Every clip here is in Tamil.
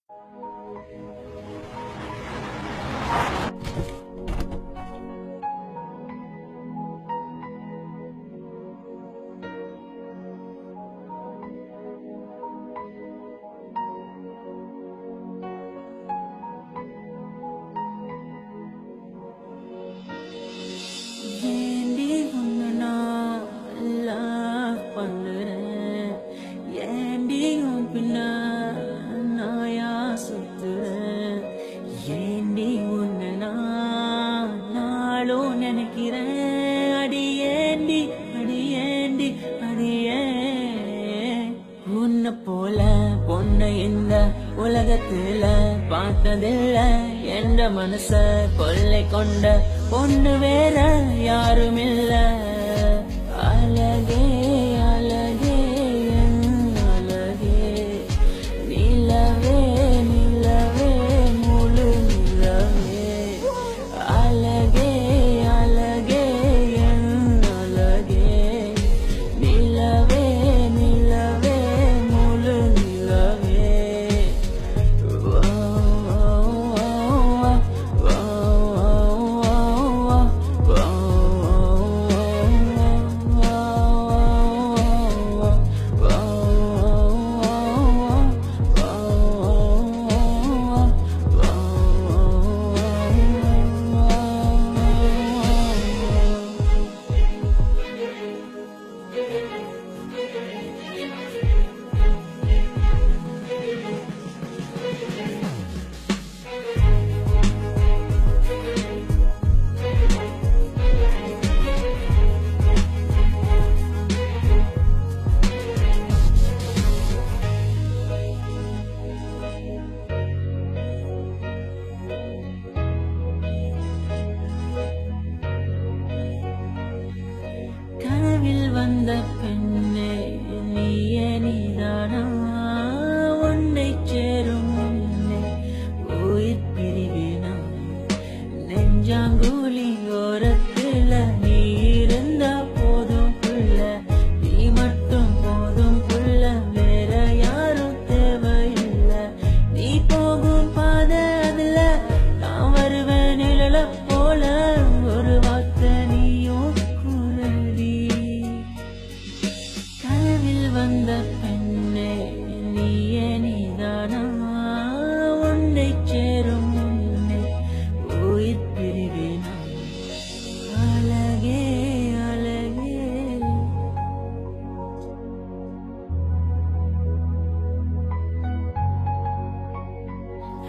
ஏண்டி உன்னை நான் love பண்ணுறேன், ஏண்டி உன் பின்ன நாயா சுத்துறேன், ஏண்டி உன்னை நான் நாளும் நினைக்கிறேன், அடி ஏண்டி அடியே உன்னை போல பொண்ணை இந்த உலகத்துல பார்த்ததில்ல, என்ற மனச கொள்ளை கொண்ட பொண்ணு வேற யாரும் இல்ல. அழகே அழகே என் அழகே, நிலவே நிலவே முழு நிலவே, அழகே அழகே என் அழகே, நிலவே நிலவே முழு நிலவே. கனவில் வந்த பெண்ணே நீயே நீதானா, உன்னை சேரும் முன்னே உயிர் பிரிவினா, நெஞ்சாங்குழி ஓரத்துல நீ இருந்தா போதும் புள்ள, நீ மட்டும் போதும் புள்ள, வேற யாரும் தேவையில்லை, நீ போகும் பாதை அதுல நான் வருவேன் நிழல போல, ஒரு வார்த்தை நீயும் வந்த பெண்ணே நீயே நீதானா, உன்னை சேரும் முன்னே உயிர் பிரிவினா, அழகே அழகே.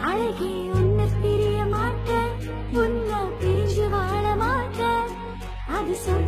அழகே உன்னை பிரிய மாட்டேன், உன்னை பிரிஞ்சு வாழ மாட்டேன், அது சொல்ல